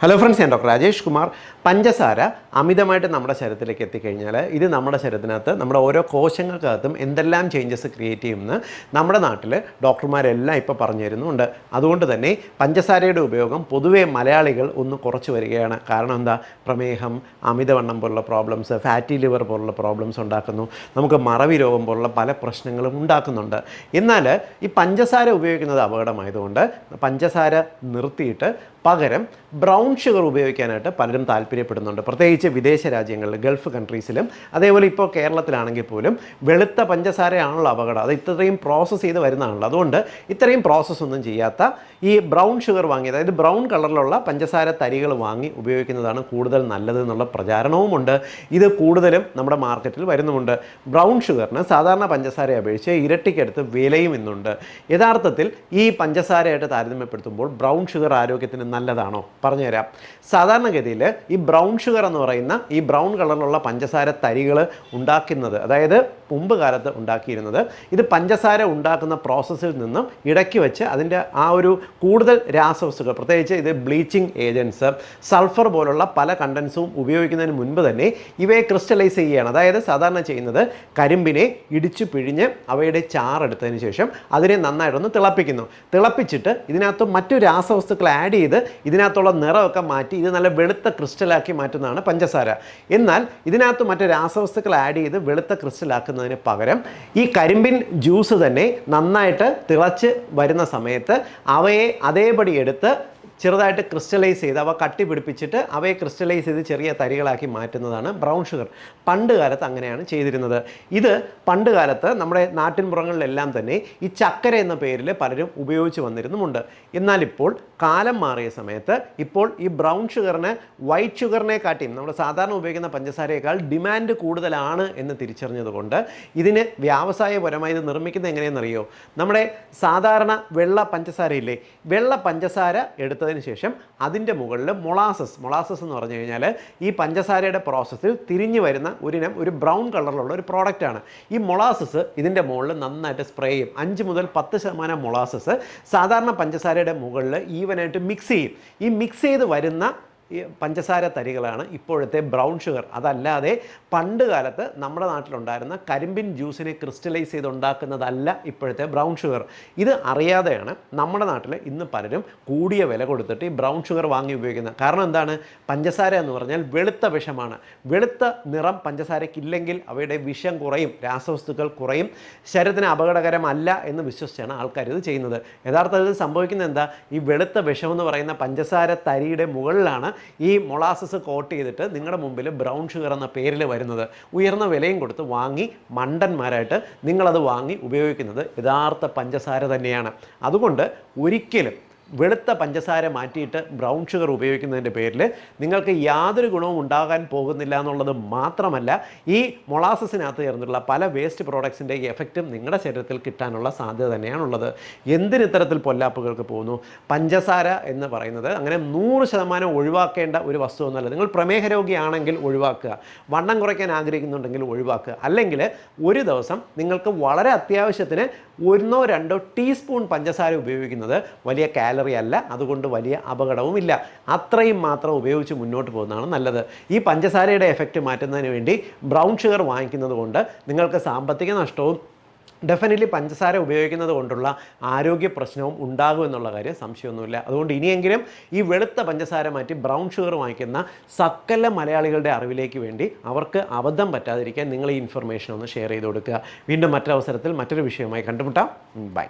Hello friends, ഞാൻ doctor Rajesh Kumar. പഞ്ചസാര അമിതമായിട്ട് നമ്മുടെ ശരീരത്തിലേക്ക് എത്തിക്കഴിഞ്ഞാൽ ഇത് നമ്മുടെ ശരീരത്തിനകത്ത് നമ്മുടെ ഓരോ കോശങ്ങൾക്കകത്തും എന്തെല്ലാം ചേഞ്ചസ് ക്രിയേറ്റ് ചെയ്യുമെന്ന് നമ്മുടെ നാട്ടിൽ ഡോക്ടർമാരെല്ലാം ഇപ്പോൾ പറഞ്ഞു തരുന്നുണ്ട്. അതുകൊണ്ട് തന്നെ പഞ്ചസാരയുടെ ഉപയോഗം പൊതുവേ മലയാളികൾ ഒന്ന് കുറച്ച് വരികയാണ്. കാരണം എന്താ? പ്രമേഹം, അമിതവണ്ണം പോലുള്ള പ്രോബ്ലംസ്, ഫാറ്റി ലിവർ പോലുള്ള പ്രോബ്ലംസ് ഉണ്ടാക്കുന്നു. നമുക്ക് മറവി രോഗം പോലുള്ള പല പ്രശ്നങ്ങളും ഉണ്ടാക്കുന്നുണ്ട്. എന്നാൽ ഈ പഞ്ചസാര ഉപയോഗിക്കുന്നത് അപകടമായതുകൊണ്ട് പഞ്ചസാര നിർത്തിയിട്ട് പകരം ബ്രൗൺ ഷുഗർ ഉപയോഗിക്കാനായിട്ട് പലരും താല്പര്യപ്പെടുന്നുണ്ട്. പ്രത്യേകിച്ച് വിദേശ രാജ്യങ്ങളിൽ, ഗൾഫ് കൺട്രീസിലും അതേപോലെ ഇപ്പോൾ കേരളത്തിലാണെങ്കിൽ പോലും വെളുത്ത പഞ്ചസാരയാണല്ലോ അപകടം. അത് ഇത്രയും പ്രോസസ്സ് ചെയ്ത് വരുന്നതാണല്ലോ. അതുകൊണ്ട് ഇത്രയും പ്രോസസ്സ് ഒന്നും ചെയ്യാത്ത ഈ ബ്രൗൺ ഷുഗർ വാങ്ങി, അതായത് ബ്രൗൺ കളറിലുള്ള പഞ്ചസാര തരികൾ വാങ്ങി ഉപയോഗിക്കുന്നതാണ് കൂടുതൽ നല്ലത് എന്നുള്ള പ്രചാരണവുമുണ്ട്. ഇത് കൂടുതലും നമ്മുടെ മാർക്കറ്റിൽ വരുന്നുമുണ്ട്. ബ്രൗൺ ഷുഗറിന് സാധാരണ പഞ്ചസാരയെ അപേക്ഷിച്ച് ഇരട്ടിക്കടുത്ത് വിലയും ഇന്നുണ്ട്. യഥാർത്ഥത്തിൽ ഈ പഞ്ചസാരയായിട്ട് താരതമ്യപ്പെടുത്തുമ്പോൾ ബ്രൗൺ ഷുഗർ ആരോഗ്യത്തിന് നല്ലതാണോ? പറഞ്ഞുതരാം. സാധാരണഗതിയിൽ ഈ ബ്രൗൺ ഷുഗർ എന്ന് പറയുന്ന ഈ ബ്രൗൺ കളറിലുള്ള പഞ്ചസാര തരികൾ ഉണ്ടാക്കുന്നത്, അതായത് മുമ്പ് കാലത്ത് ഉണ്ടാക്കിയിരുന്നത്, ഇത് പഞ്ചസാര ഉണ്ടാക്കുന്ന പ്രോസസ്സിൽ നിന്നും ഇടയ്ക്ക് വെച്ച് അതിൻ്റെ ആ ഒരു കൂടുതൽ രാസവസ്തുക്കൾ, പ്രത്യേകിച്ച് ഇത് ബ്ലീച്ചിങ് ഏജൻറ്റ്സ്, സൾഫർ പോലുള്ള പല കണ്ടൻസും ഉപയോഗിക്കുന്നതിന് മുൻപ് തന്നെ ഇവയെ ക്രിസ്റ്റലൈസ് ചെയ്യുകയാണ്. അതായത് സാധാരണ ചെയ്യുന്നത് കരിമ്പിനെ ഇടിച്ചു പിഴിഞ്ഞ് അവയുടെ ചാറെടുത്തതിന് ശേഷം അതിനെ നന്നായിട്ടൊന്ന് തിളപ്പിച്ചിട്ട് ഇതിനകത്ത് മറ്റു രാസവസ്തുക്കൾ ആഡ് ചെയ്ത് ഇതിനകത്തുള്ള നിറമൊക്കെ മാറ്റി ഇത് നല്ല വെളുത്ത ക്രിസ്റ്റലാക്കി മാറ്റുന്നതാണ് പഞ്ചസാര. എന്നാൽ ഇതിനകത്ത് മറ്റു രാസവസ്തുക്കൾ ആഡ് ചെയ്ത് വെളുത്ത ക്രിസ്റ്റലാക്കുന്നതിന് പകരം ഈ കരിമ്പിൻ ജ്യൂസ് തന്നെ നന്നായിട്ട് തിളച്ച് വരുന്ന സമയത്ത് അവയെ അതേപടി എടുത്ത് ചെറുതായിട്ട് ക്രിസ്റ്റലൈസ് ചെയ്ത് അവ കട്ടി പിടിപ്പിച്ചിട്ട് അവയെ ക്രിസ്റ്റലൈസ് ചെയ്ത് ചെറിയ തരികളാക്കി മാറ്റുന്നതാണ് ബ്രൗൺ ഷുഗർ. പണ്ട് കാലത്ത് അങ്ങനെയാണ് ചെയ്തിരുന്നത്. ഇത് പണ്ട് കാലത്ത് നമ്മുടെ നാട്ടിൻപുറങ്ങളിലെല്ലാം തന്നെ ഈ ചക്കര എന്ന പേരിൽ പലരും ഉപയോഗിച്ച് വന്നിരുന്നുമുണ്ട്. എന്നാൽ ഇപ്പോൾ കാലം മാറിയ സമയത്ത് ഇപ്പോൾ ഈ ബ്രൗൺ ഷുഗറിന് വൈറ്റ് ഷുഗറിനെ കാട്ടിയും നമ്മുടെ സാധാരണ ഉപയോഗിക്കുന്ന പഞ്ചസാരയേക്കാൾ ഡിമാൻഡ് കൂടുതലാണ് എന്ന് തിരിച്ചറിഞ്ഞതുകൊണ്ട് ഇതിന് വ്യാവസായപരമായി ഇത് നിർമ്മിക്കുന്നത് എങ്ങനെയെന്നറിയോ? നമ്മുടെ സാധാരണ വെള്ള പഞ്ചസാരയില്ലേ, വെള്ള പഞ്ചസാര എടുത്തതിന് ശേഷം അതിൻ്റെ മുകളിൽ മൊളാസസ് എന്ന് പറഞ്ഞു കഴിഞ്ഞാൽ ഈ പഞ്ചസാരയുടെ പ്രോസസ്സിൽ തിരിഞ്ഞു വരുന്ന ഒരു ബ്രൗൺ കളറിലുള്ള ഒരു പ്രോഡക്റ്റാണ്. ഈ മൊളാസസ് ഇതിൻ്റെ മുകളിൽ നന്നായിട്ട് സ്പ്രേ ചെയ്യും. 5 മുതൽ 10% മൊളാസസ് സാധാരണ പഞ്ചസാരയുടെ മുകളിൽ ഈവനായിട്ട് മിക്സ് ചെയ്യും. ഈ മിക്സ് ചെയ്ത് വരുന്ന ഈ പഞ്ചസാര തരികളാണ് ഇപ്പോഴത്തെ ബ്രൗൺ ഷുഗർ. അതല്ലാതെ പണ്ട് കാലത്ത് നമ്മുടെ നാട്ടിലുണ്ടായിരുന്ന കരിമ്പിൻ ജ്യൂസിനെ ക്രിസ്റ്റലൈസ് ചെയ്ത് ഉണ്ടാക്കുന്നതല്ല ഇപ്പോഴത്തെ ബ്രൗൺ ഷുഗർ. ഇത് അറിയാതെയാണ് നമ്മുടെ നാട്ടിൽ ഇന്ന് പലരും കൂടിയ വില കൊടുത്തിട്ട് ഈ ബ്രൗൺ ഷുഗർ വാങ്ങി ഉപയോഗിക്കുന്നത്. കാരണം എന്താണ്? പഞ്ചസാര എന്ന് പറഞ്ഞാൽ വെളുത്ത വിഷമാണ്. വെളുത്ത നിറം പഞ്ചസാരയ്ക്കില്ലെങ്കിൽ അവയുടെ വിഷം കുറയും, രാസവസ്തുക്കൾ കുറയും, ശരീരത്തിന് അപകടകരമല്ല എന്ന് വിശ്വസിച്ചാണ് ആൾക്കാർ ഇത് ചെയ്യുന്നത്. യഥാർത്ഥത്തിൽ സംഭവിക്കുന്നത് എന്താ? ഈ വെളുത്ത വിഷം എന്ന് പറയുന്ന പഞ്ചസാര തരിയുടെ മുകളിലാണ് ഈ മൊളാസസ് കോട്ട് ചെയ്തിട്ട് നിങ്ങളുടെ മുമ്പിൽ ബ്രൗൺ ഷുഗർ എന്ന പേരിൽ വരുന്നത്. ഉയർന്ന വിലയും കൊടുത്ത് വാങ്ങി മണ്ടന്മാരായിട്ട് നിങ്ങളത് വാങ്ങി ഉപയോഗിക്കുന്നത് യഥാർത്ഥ പഞ്ചസാര തന്നെയാണ്. അതുകൊണ്ട് ഒരിക്കലും വെളുത്ത പഞ്ചസാര മാറ്റിയിട്ട് ബ്രൗൺ ഷുഗർ ഉപയോഗിക്കുന്നതിൻ്റെ പേരിൽ നിങ്ങൾക്ക് യാതൊരു ഗുണവും ഉണ്ടാകാൻ പോകുന്നില്ല എന്നുള്ളത് മാത്രമല്ല, ഈ മൊളാസസിനകത്ത് ചേർന്നിട്ടുള്ള പല വേസ്റ്റ് പ്രോഡക്ട്സിൻ്റെ എഫക്റ്റും നിങ്ങളുടെ ശരീരത്തിൽ കിട്ടാനുള്ള സാധ്യത തന്നെയാണുള്ളത്. എന്തിന് ഇത്തരത്തിൽ പൊല്ലാപ്പുകൾക്ക് പോകുന്നു? പഞ്ചസാര എന്ന് പറയുന്നത് അങ്ങനെ 100% ഒഴിവാക്കേണ്ട ഒരു വസ്തു ഒന്നല്ല. നിങ്ങൾ പ്രമേഹ രോഗിയാണെങ്കിൽ ഒഴിവാക്കുക, വണ്ണം കുറയ്ക്കാൻ ആഗ്രഹിക്കുന്നുണ്ടെങ്കിൽ ഒഴിവാക്കുക. അല്ലെങ്കിൽ ഒരു ദിവസം നിങ്ങൾക്ക് വളരെ അത്യാവശ്യത്തിന് 1-2 ടീസ്പൂൺ പഞ്ചസാര ഉപയോഗിക്കുന്നത് വലിയ കാലറി അല്ല, അതുകൊണ്ട് വലിയ അപകടവുമില്ല. അത്രയും മാത്രം ഉപയോഗിച്ച് മുന്നോട്ട് പോകുന്നതാണ് നല്ലത്. ഈ പഞ്ചസാരയുടെ എഫക്റ്റ് മാറ്റുന്നതിന് വേണ്ടി ബ്രൗൺ ഷുഗർ വാങ്ങിക്കുന്നത് കൊണ്ട് നിങ്ങൾക്ക് സാമ്പത്തിക നഷ്ടവും ഡെഫിനറ്റ്ലി പഞ്ചസാര ഉപയോഗിക്കുന്നത് കൊണ്ടുള്ള ആരോഗ്യ പ്രശ്നവും ഉണ്ടാകുമെന്നുള്ള കാര്യം സംശയമൊന്നുമില്ല. അതുകൊണ്ട് ഇനിയെങ്കിലും ഈ വെളുത്ത പഞ്ചസാര മാറ്റി ബ്രൗൺ ഷുഗർ വാങ്ങിക്കുന്ന സകല മലയാളികളുടെ അറിവിലേക്ക് വേണ്ടി അവർക്ക് അബദ്ധം പറ്റാതിരിക്കാൻ നിങ്ങൾ ഈ ഇൻഫർമേഷൻ ഒന്ന് ഷെയർ ചെയ്ത് കൊടുക്കുക. വീണ്ടും മറ്റൊരവസരത്തിൽ മറ്റൊരു വിഷയവുമായി കണ്ടുമുട്ടാം. ബൈ.